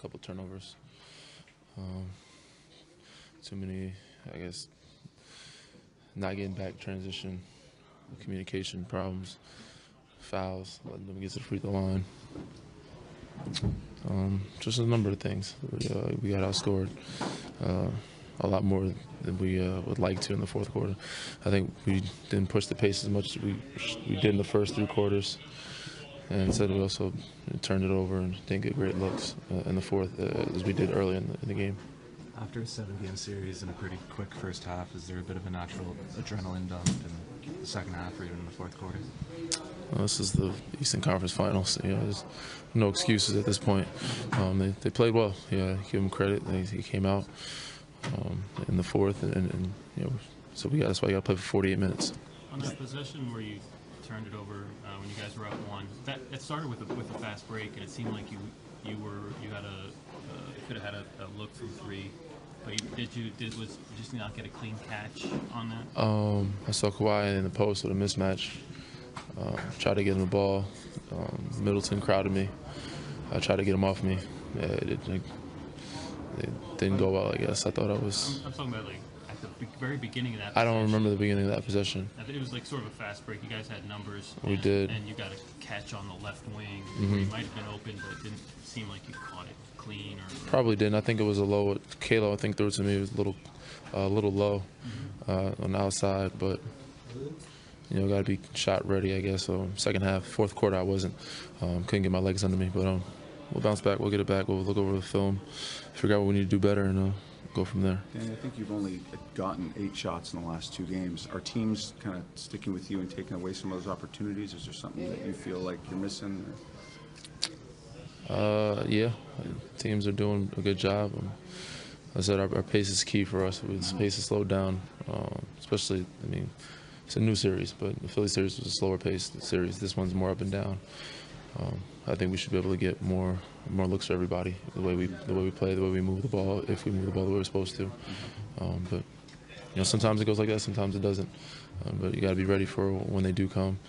couple turnovers. Too many, I guess, not getting back transition, communication problems, fouls, letting them get to the free throw line. Just a number of things. We got outscored a lot more than we would like to in the fourth quarter. I think we didn't push the pace as much as we did in the first 3 quarters. And instead, we also turned it over and didn't get great looks in the fourth as we did early in the game. After a 7-game series and a pretty quick first half, is there a bit of a natural adrenaline dump in the second half or even in the fourth quarter? Well, this is the Eastern Conference Finals. There's no excuses at this point. They played well. Yeah, give them credit. They came out in the fourth, and so that's why you got to play for 48 minutes. On that possession where you turned it over when you guys were up 1, that started with a fast break, and it seemed like you had could have had a look from 3. But did you just not get a clean catch on that? I saw Kawhi in the post with a mismatch. Tried to get him the ball. Middleton crowded me. I tried to get him off me. It didn't go well, I guess. I thought I was... I'm talking about like at the very beginning of that possession. I don't remember the beginning of that possession. I think it was like sort of a fast break. You guys had numbers. We did. And you got a catch on the left wing. Where you might have been open, but it didn't seem like you caught it clean. Probably didn't. I think it was a low. Kalo, I think, threw it to me. It was a little low on the outside, but... got to be shot ready, I guess. So second half, fourth quarter, I wasn't. Couldn't get my legs under me, but we'll bounce back. We'll get it back. We'll look over the film, figure out what we need to do better, and go from there. Danny, I think you've only gotten 8 shots in the last 2 games. Are teams kind of sticking with you and taking away some of those opportunities? Is there something that you feel like you're missing? Yeah, teams are doing a good job. I said our pace is key for us. The pace is slowed down, especially, it's a new series, but the Philly series was a slower paced series. This one's more up and down. I think we should be able to get more looks for everybody. The way we play, the way we move the ball, if we move the ball the way we're supposed to. But sometimes it goes like that, sometimes it doesn't. But you got to be ready for when they do come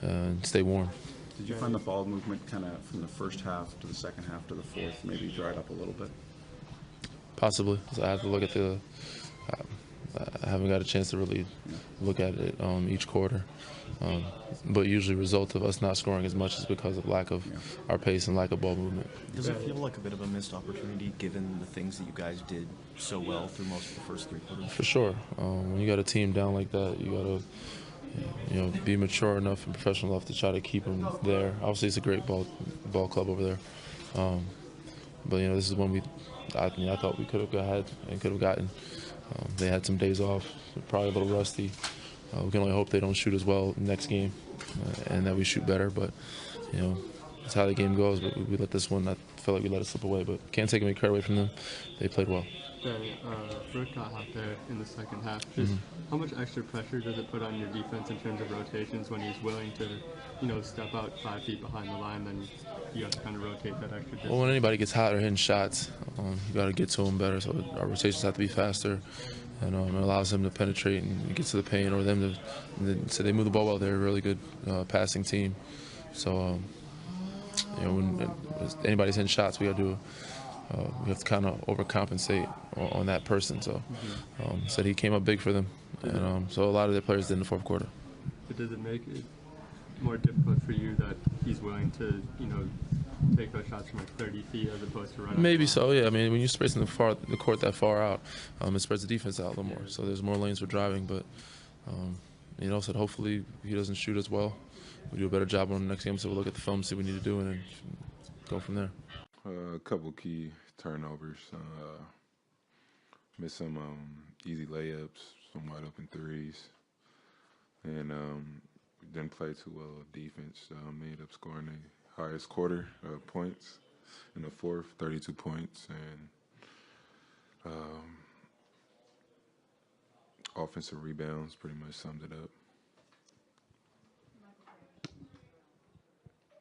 and stay warm. Did you find the ball movement kind of from the first half to the second half to the fourth maybe dried up a little bit? Possibly. So I have to look at I haven't got a chance to really look at it each quarter. But usually the result of us not scoring as much is because of lack of our pace and lack of ball movement. Does it feel like a bit of a missed opportunity given the things that you guys did so well through most of the first 3 quarters? For sure. When you got a team down like that, you got to be mature enough and professional enough to try to keep them there. Obviously, it's a great ball club over there. But this is when I thought we could have gotten. They had some days off, probably a little rusty. We can only hope they don't shoot as well next game and that we shoot better. But, that's how the game goes. But we let this one, I feel like we let it slip away. But can't take any credit away from them. They played well. Brooke got hot there in the second half. Just how much extra pressure does it put on your defense in terms of rotations when he's willing to, step out 5 feet behind the line, then you have to kind of rotate that extra distance? Well, when anybody gets hot or hitting shots, you got to get to them better. So our rotations have to be faster, and it allows them to penetrate and get to the paint, or them to. So they move the ball well. They're a really good passing team. So when anybody's hitting shots, we got to do. We have to kind of overcompensate on that person. So said he came up big for them, and so a lot of their players did in the fourth quarter. But does it make it more difficult for you that he's willing to, take those shots from like 30 feet as opposed to running? Maybe so, yeah. When you're spacing the court that far out, it spreads the defense out a little more. So there's more lanes for driving. But said hopefully he doesn't shoot as well. We do a better job on the next game. So we'll look at the film, see what we need to do, and then go from there. A couple key turnovers. Missed some easy layups, some wide open threes, and we didn't play too well defense. Ended up scoring the highest quarter points in the fourth, 32 points, and offensive rebounds pretty much summed it up.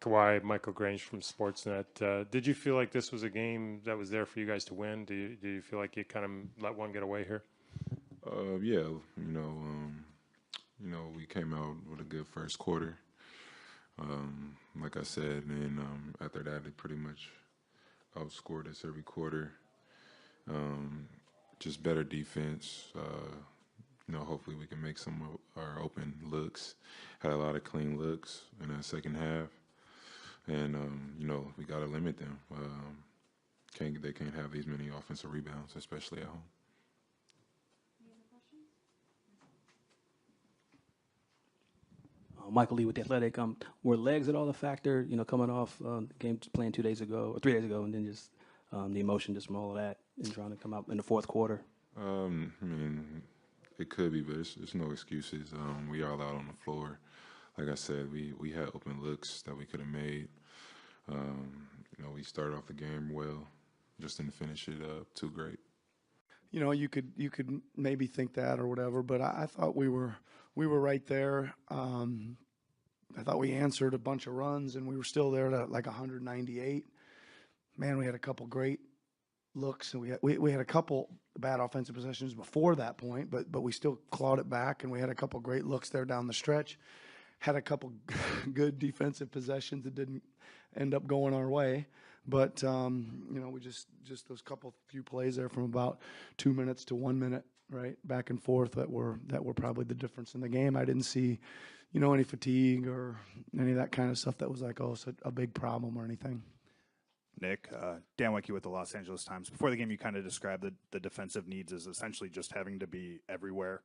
Kawhi, Michael Grange from Sportsnet. Did you feel like this was a game that was there for you guys to win? Do you feel like you kind of let one get away here? Yeah, we came out with a good first quarter. Like I said, and after that, it pretty much outscored us every quarter. Just better defense. Hopefully we can make some of our open looks. Had a lot of clean looks in that second half. And, we got to limit them. They can't have these many offensive rebounds, especially at home. Michael Lee with The Athletic. Were legs at all a factor, coming off the game playing 2 days ago, or 3 days ago, and then just the emotion just from all of that and trying to come out in the fourth quarter? It could be, but it's no excuses. We all out on the floor. Like I said, we had open looks that we could have made. We started off the game well, just didn't finish it up too great. You could maybe think that or whatever, but I thought we were right there. I thought we answered a bunch of runs, and we were still there to like 198. Man, we had a couple great looks, and we had a couple bad offensive possessions before that point, but we still clawed it back, and we had a couple great looks there down the stretch. Had a couple good defensive possessions that didn't end up going our way. But, we just those few plays there from about 2 minutes to 1 minute, right, back and forth that were probably the difference in the game. I didn't see, any fatigue or any of that kind of stuff that was like, it's a big problem or anything. Nick, Dan Wicke with the Los Angeles Times. Before the game, you kind of described the defensive needs as essentially just having to be everywhere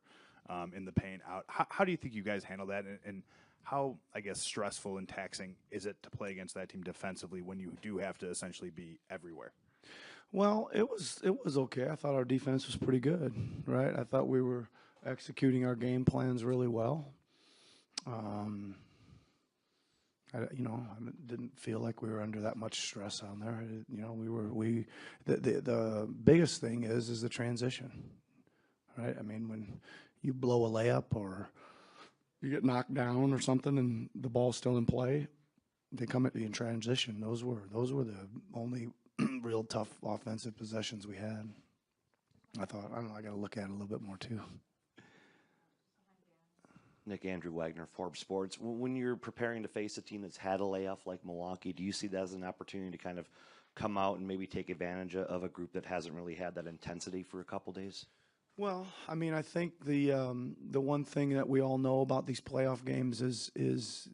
in the paint out. How do you think you guys handle that? And how, I guess, stressful and taxing is it to play against that team defensively when you do have to essentially be everywhere? Well, it was okay. I thought our defense was pretty good, right? I thought we were executing our game plans really well. I didn't feel like we were under that much stress on there. The biggest thing is the transition, right? I mean, when you blow a layup or you get knocked down or something and the ball's still in play, they come at you in transition. Those were the only real tough offensive possessions we had. I thought, I got to look at it a little bit more too. Nick, Andrew Wagner, Forbes Sports. When you're preparing to face a team that's had a layoff like Milwaukee, do you see that as an opportunity to kind of come out and maybe take advantage of a group that hasn't really had that intensity for a couple days? Well, I think the one thing that we all know about these playoff games is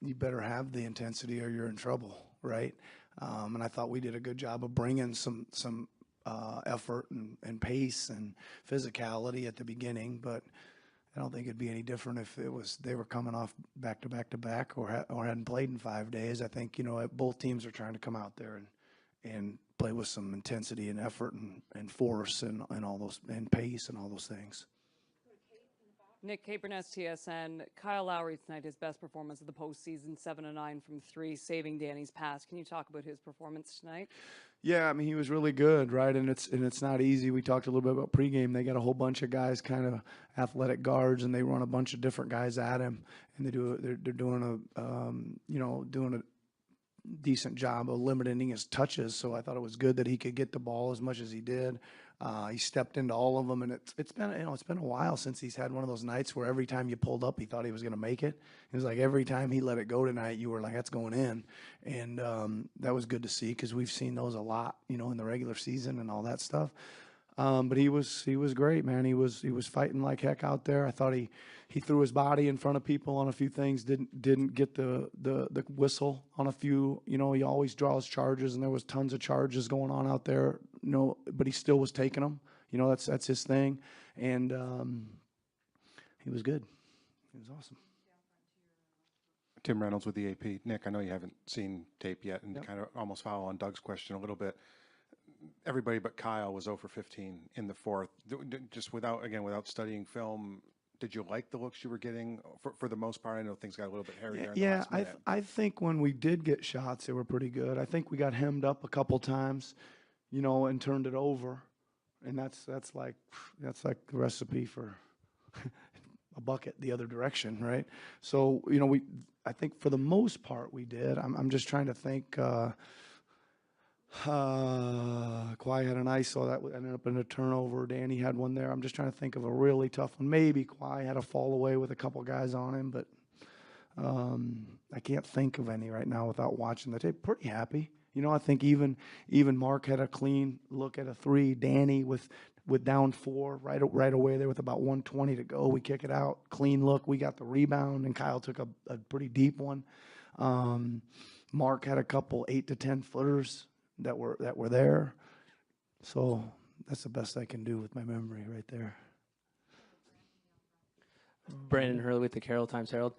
you better have the intensity or you're in trouble, right? And I thought we did a good job of bringing some effort and pace and physicality at the beginning, but I don't think it'd be any different if they were coming off back to back to back or hadn't played in 5 days. I think both teams are trying to come out there and play with some intensity and effort and force and all those and pace and all those things. Nick Caperness, TSN. Kyle Lowry tonight, his best performance of the postseason, 7 of 9 from 3, saving Danny's pass. Can you talk about his performance tonight? Yeah, he was really good, right? And it's not easy. We talked a little bit about pregame. They got a whole bunch of guys, kind of athletic guards, and they run a bunch of different guys at him. And they're doing a decent job of limiting his touches. So I thought it was good that he could get the ball as much as he did. He stepped into all of them, and it's been a while since he's had one of those nights where every time you pulled up, he thought he was going to make it. It was like every time he let it go tonight, you were like, that's going in, and that was good to see because we've seen those a lot, in the regular season and all that stuff. But he was great, man. He was fighting like heck out there. I thought he threw his body in front of people on a few things. Didn't get the whistle on a few. He always draws charges, and there was tons of charges going on out there. But he still was taking them. That's his thing, and he was good. He was awesome. Tim Reynolds with the AP. Nick, I know you haven't seen tape yet, and kind of almost follow on Doug's question a little bit. Everybody but Kyle was 0 for 15 in the fourth. Just without studying film, did you like the looks you were getting for the most part? I know things got a little bit hairy there. Yeah, I think when we did get shots, they were pretty good. I think we got hemmed up a couple times, and turned it over, and that's like the recipe for a bucket the other direction, right? So I think for the most part we did. I'm just trying to think. Kawhi had an ISO that ended up in a turnover. Danny had one there. I'm just trying to think of a really tough one. Maybe Kawhi had a fall away with a couple guys on him, but I can't think of any right now without watching the tape. Pretty happy. I think even Mark had a clean look at a three. Danny with down 4 right away there with about 1:20 to go. We kick it out, clean look. We got the rebound, and Kyle took a pretty deep one. Mark had a couple 8 to 10 footers that were there. So that's the best I can do with my memory right there. Brandon Hurley with the Carroll Times-Herald.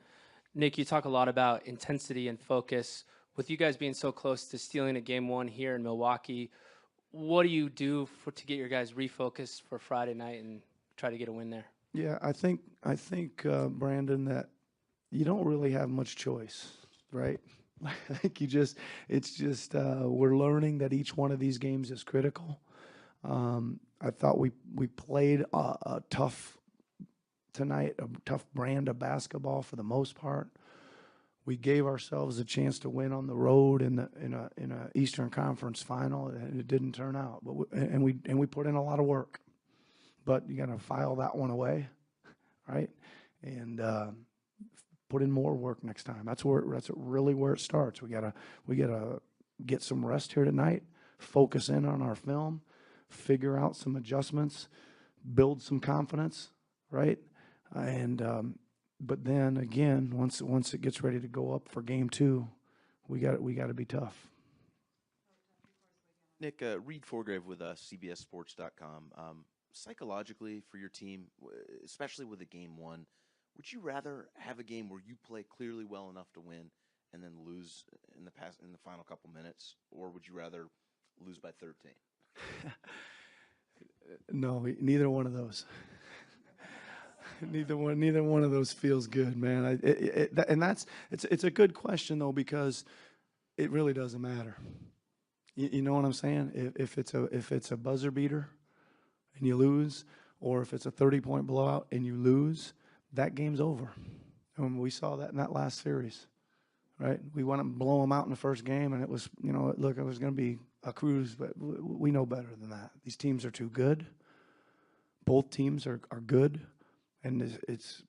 Nick, you talk a lot about intensity and focus. With you guys being so close to stealing a game 1 here in Milwaukee, what do you do to get your guys refocused for Friday night and try to get a win there? Yeah, I think Brandon, that you don't really have much choice, right? Like it's just we're learning that each one of these games is critical. I thought we played a tough tonight, a tough brand of basketball for the most part. We gave ourselves a chance to win on the road in a Eastern Conference final, and it didn't turn out. But we put in a lot of work. But you got to file that one away, right? And put in more work next time. That's really where it starts. We gotta get some rest here tonight, focus in on our film, figure out some adjustments, build some confidence, right? And but then again, once it gets ready to go up for game 2, we got to be tough. Nick, Reed Forgrave with CBSSports.com. Psychologically for your team, especially with a game 1, would you rather have a game where you play clearly well enough to win and then lose in the final couple minutes, or would you rather lose by 13? No, neither one of those. Neither one of those feels good, man. It's a good question though, because it really doesn't matter. You know what I'm saying? If it's a buzzer beater and you lose, or if it's a 30-point blowout and you lose, that game's over. And we saw that in that last series, right? We went and blow them out in the first game, and it was, look, it was going to be a cruise, but we know better than that. These teams are too good. Both teams are good. And it's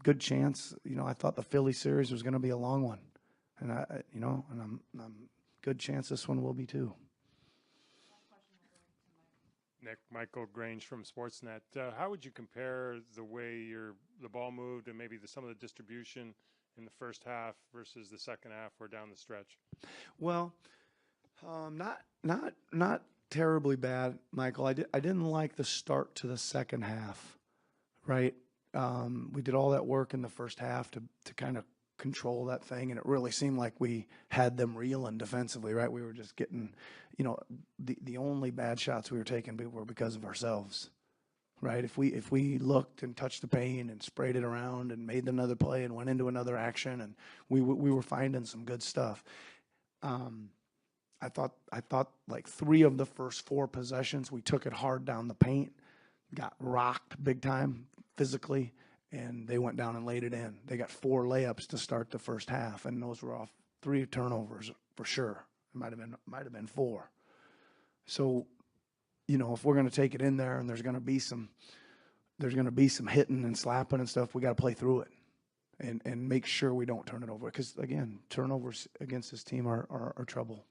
good chance. I thought the Philly series was going to be a long one, and I'm good chance this one will be too. Nick, Michael Grange from Sportsnet. How would you compare the way the ball moved and maybe some of the distribution in the first half versus the second half or down the stretch? Well, not terribly bad, Michael. I didn't like the start to the second half. Right, we did all that work in the first half to kind of control that thing, and it really seemed like we had them reeling defensively. Right, we were just getting, the only bad shots we were taking were because of ourselves. Right, if we looked and touched the paint and sprayed it around and made another play and went into another action, and we were finding some good stuff. I thought like 3 of the first 4 possessions we took it hard down the paint. Got rocked big time physically, and they went down and laid it in. They got 4 layups to start the first half, and those were off 3 turnovers for sure. It might have been 4. So, if we're going to take it in there and there's going to be some hitting and slapping and stuff, we got to play through it and make sure we don't turn it over. Because again, turnovers against this team are trouble.